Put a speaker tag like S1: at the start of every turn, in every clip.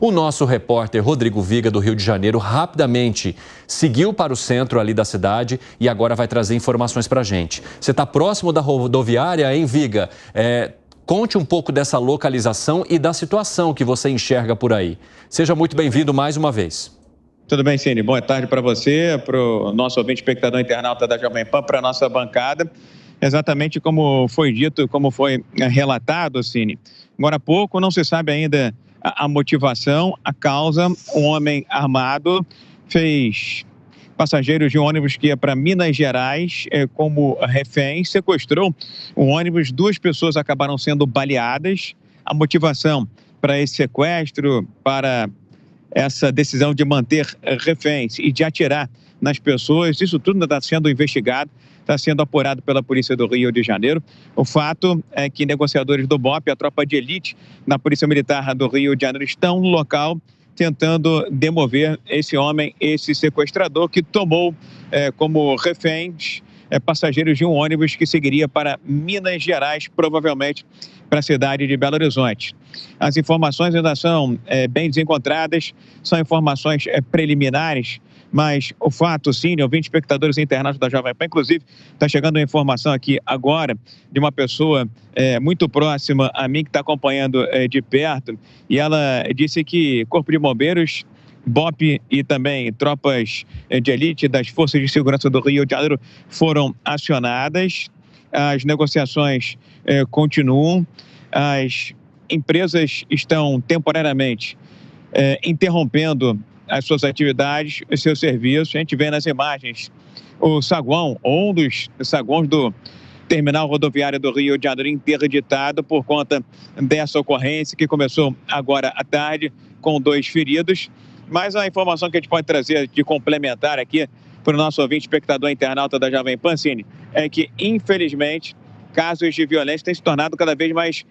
S1: O nosso repórter Rodrigo Viga, do Rio de Janeiro, rapidamente seguiu para o centro ali da cidade e agora vai trazer informações para a gente. Você está próximo da rodoviária, hein, Viga? Conte um pouco dessa localização e da situação que você enxerga por aí. Seja muito bem-vindo mais uma vez.
S2: Tudo bem, Cine? Boa tarde para você, para o nosso ouvinte espectador internauta da Jovem Pan, para a nossa bancada. Exatamente como foi dito, como foi relatado, Cine. Agora há pouco, não se sabe ainda a motivação, a causa. Um homem armado fez passageiros de um ônibus que ia para Minas Gerais como refém, sequestrou um ônibus, 2 pessoas acabaram sendo baleadas. A motivação para esse sequestro, para essa decisão de manter reféns e de atirar nas pessoas, isso tudo está sendo investigado, está sendo apurado pela Polícia do Rio de Janeiro. O fato é que negociadores do BOP, a tropa de elite na Polícia Militar do Rio de Janeiro, estão no local tentando demover esse homem, esse sequestrador que tomou como reféns passageiros de um ônibus que seguiria para Minas Gerais, provavelmente para a cidade de Belo Horizonte. As informações ainda são bem desencontradas, são informações preliminares, mas o fato, sim, ouvintes, espectadores internautas da Jovem Pan, inclusive, está chegando uma informação aqui agora de uma pessoa muito próxima a mim, que está acompanhando de perto, e ela disse que Corpo de Bombeiros, BOP e também tropas de elite das Forças de Segurança do Rio de Janeiro foram acionadas. As negociações continuam, as empresas estão temporariamente interrompendo as suas atividades, os seus serviços. A gente vê nas imagens o saguão, ou um dos saguões do terminal rodoviário do Rio de Janeiro interditado por conta dessa ocorrência que começou agora à tarde com 2 feridos. Mas a informação que a gente pode trazer de complementar aqui para o nosso ouvinte espectador internauta da Jovem Pan, Cine, é que, infelizmente, casos de violência têm se tornado cada vez mais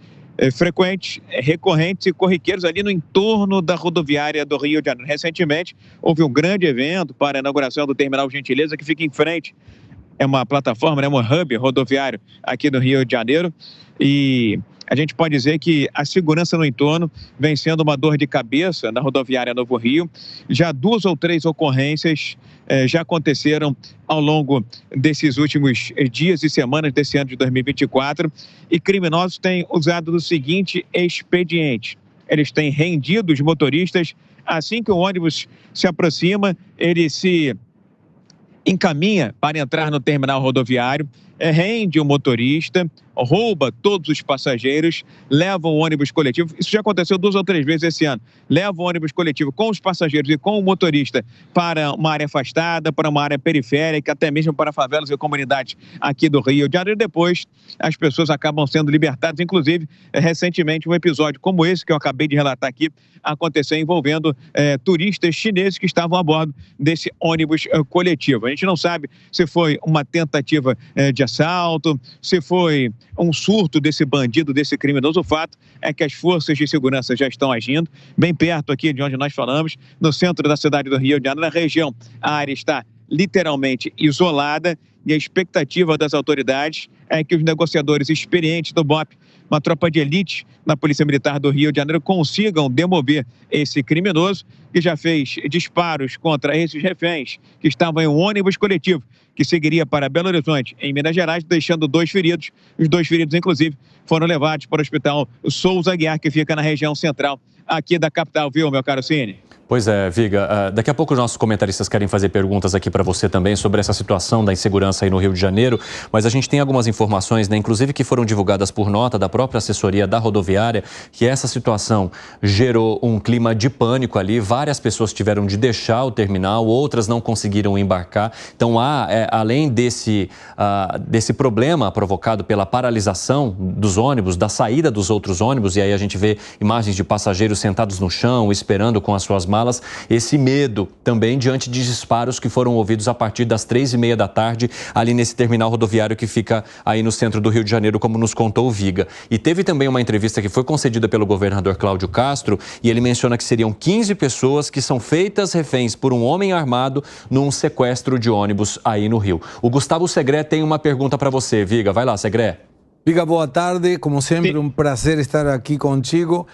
S2: frequentes, recorrentes e corriqueiros ali no entorno da rodoviária do Rio de Janeiro. Recentemente, houve um grande evento para a inauguração do Terminal Gentileza, que fica em frente. É uma plataforma, um hub rodoviário aqui do Rio de Janeiro. E a gente pode dizer que a segurança no entorno vem sendo uma dor de cabeça na rodoviária Novo Rio. Já 2 ou 3 ocorrências já aconteceram ao longo desses últimos dias e semanas desse ano de 2024. E criminosos têm usado o seguinte expediente: eles têm rendido os motoristas. Assim que o ônibus se aproxima, ele se encaminha para entrar no terminal rodoviário, rende o motorista, rouba todos os passageiros, leva o ônibus coletivo. Isso já aconteceu 2 ou 3 vezes esse ano. Leva o ônibus coletivo com os passageiros e com o motorista para uma área afastada, para uma área periférica, até mesmo para favelas e comunidades aqui do Rio de Janeiro. Depois, as pessoas acabam sendo libertadas. Inclusive, recentemente, um episódio como esse que eu acabei de relatar aqui aconteceu envolvendo turistas chineses que estavam a bordo desse ônibus coletivo. A gente não sabe se foi uma tentativa de assalto, se foi um surto desse bandido, desse criminoso. O fato é que as forças de segurança já estão agindo, bem perto aqui de onde nós falamos, no centro da cidade do Rio de Janeiro, na região. A área está literalmente isolada e a expectativa das autoridades é que os negociadores experientes do BOP, uma tropa de elite na Polícia Militar do Rio de Janeiro, consigam demover esse criminoso que já fez disparos contra esses reféns que estavam em um ônibus coletivo que seguiria para Belo Horizonte, em Minas Gerais, deixando 2 feridos. Os 2 feridos, inclusive, foram levados para o Hospital Souza Aguiar, que fica na região central aqui da capital, viu, meu caro Cine?
S1: Pois é, Viga, daqui a pouco os nossos comentaristas querem fazer perguntas aqui para você também sobre essa situação da insegurança aí no Rio de Janeiro, mas a gente tem algumas informações, né, inclusive que foram divulgadas por nota da própria assessoria da rodoviária, que essa situação gerou um clima de pânico ali, várias pessoas tiveram de deixar o terminal, outras não conseguiram embarcar. Então além desse problema provocado pela paralisação dos ônibus, da saída dos outros ônibus, e aí a gente vê imagens de passageiros sentados no chão, esperando com as suas malas, esse medo também diante de disparos que foram ouvidos a partir das 3h30 da tarde, ali nesse terminal rodoviário que fica aí no centro do Rio de Janeiro, como nos contou o Viga. E teve também uma entrevista que foi concedida pelo governador Cláudio Castro, e ele menciona que seriam 15 pessoas que são feitas reféns por um homem armado num sequestro de ônibus aí no Rio. O Gustavo Segré tem uma pergunta para você, Viga. Vai lá, Segré.
S3: Viga, boa tarde. Como sempre, um prazer estar aqui contigo.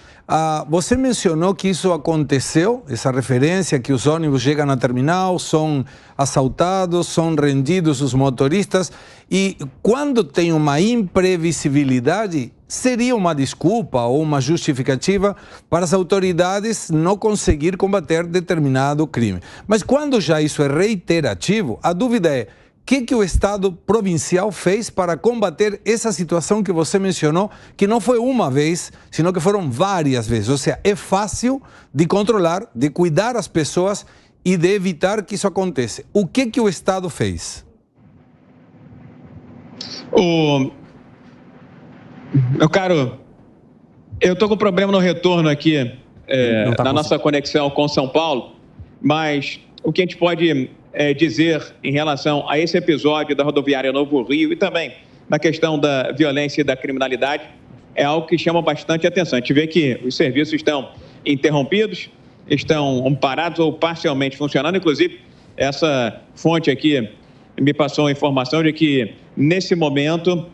S3: Você mencionou que isso aconteceu, essa referência, que os ônibus chegam na terminal, são assaltados, são rendidos os motoristas. E quando tem uma imprevisibilidade, seria uma desculpa ou uma justificativa para as autoridades não conseguir combater determinado crime. Mas quando já isso é reiterativo, a dúvida é: o que o Estado provincial fez para combater essa situação que você mencionou, que não foi uma vez, sino que foram várias vezes? Ou seja, é fácil de controlar, de cuidar as pessoas e de evitar que isso aconteça. O que o Estado fez?
S2: Meu caro, eu estou com problema no retorno aqui na nossa conexão com São Paulo, mas o que a gente pode dizer em relação a esse episódio da rodoviária Novo Rio e também na questão da violência e da criminalidade é algo que chama bastante atenção. A gente vê que os serviços estão interrompidos, estão parados ou parcialmente funcionando. Inclusive, essa fonte aqui me passou a informação de que, nesse momento,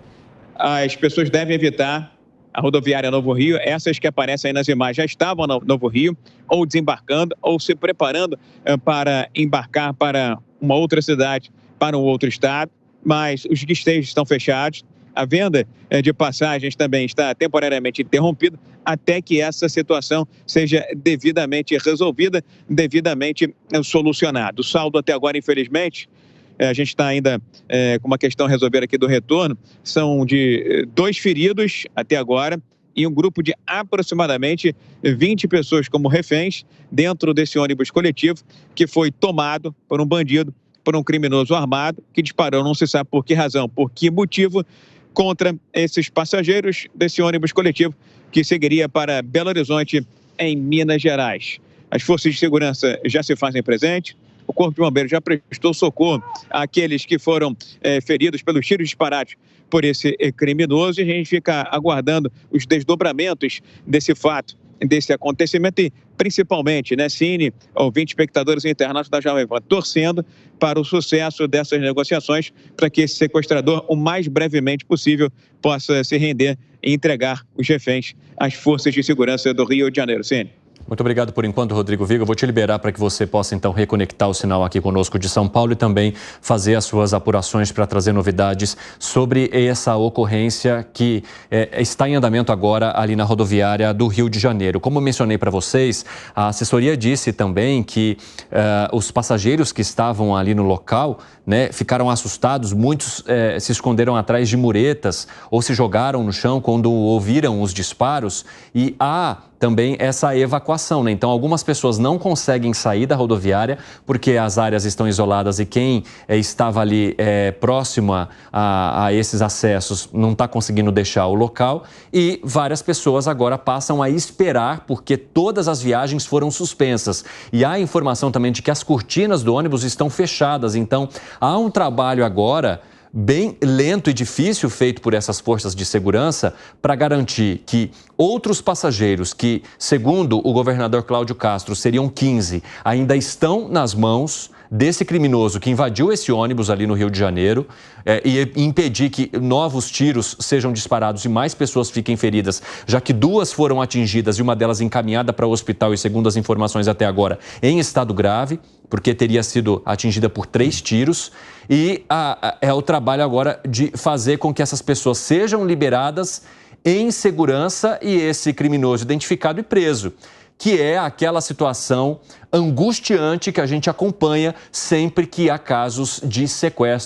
S2: as pessoas devem evitar a rodoviária Novo Rio. Essas que aparecem aí nas imagens já estavam no Novo Rio, ou desembarcando, ou se preparando para embarcar para uma outra cidade, para um outro estado, mas os guichês estão fechados. A venda de passagens também está temporariamente interrompida até que essa situação seja devidamente resolvida, devidamente solucionada. O saldo até agora, infelizmente, a gente está ainda com uma questão a resolver aqui do retorno, são de 2 feridos até agora e um grupo de aproximadamente 20 pessoas como reféns dentro desse ônibus coletivo que foi tomado por um bandido, por um criminoso armado que disparou, não se sabe por que razão, por que motivo, contra esses passageiros desse ônibus coletivo que seguiria para Belo Horizonte, em Minas Gerais. As forças de segurança já se fazem presente. O Corpo de Bombeiros já prestou socorro àqueles que foram feridos pelos tiros disparados por esse criminoso, e a gente fica aguardando os desdobramentos desse fato, desse acontecimento e, principalmente, Cine, ouvintes, espectadores e internautas da Jovem Pan, torcendo para o sucesso dessas negociações para que esse sequestrador, o mais brevemente possível, possa se render e entregar os reféns às forças de segurança do Rio de Janeiro. Cine.
S1: Muito obrigado por enquanto, Rodrigo Viga. Eu vou te liberar para que você possa, então, reconectar o sinal aqui conosco de São Paulo e também fazer as suas apurações para trazer novidades sobre essa ocorrência que está em andamento agora ali na rodoviária do Rio de Janeiro. Como mencionei para vocês, a assessoria disse também que os passageiros que estavam ali no local ficaram assustados, muitos se esconderam atrás de muretas ou se jogaram no chão quando ouviram os disparos, e há também essa evacuação, Então, algumas pessoas não conseguem sair da rodoviária porque as áreas estão isoladas e quem estava ali próximo a esses acessos não está conseguindo deixar o local, e várias pessoas agora passam a esperar porque todas as viagens foram suspensas. E há informação também de que as cortinas do ônibus estão fechadas, então há um trabalho agora bem lento e difícil feito por essas forças de segurança para garantir que outros passageiros que, segundo o governador Cláudio Castro, seriam 15, ainda estão nas mãos desse criminoso que invadiu esse ônibus ali no Rio de Janeiro e impedir que novos tiros sejam disparados e mais pessoas fiquem feridas, já que 2 foram atingidas e uma delas encaminhada para o hospital e, segundo as informações até agora, em estado grave, porque teria sido atingida por 3 tiros. E é o trabalho agora de fazer com que essas pessoas sejam liberadas em segurança e esse criminoso identificado e preso, que é aquela situação angustiante que a gente acompanha sempre que há casos de sequestro.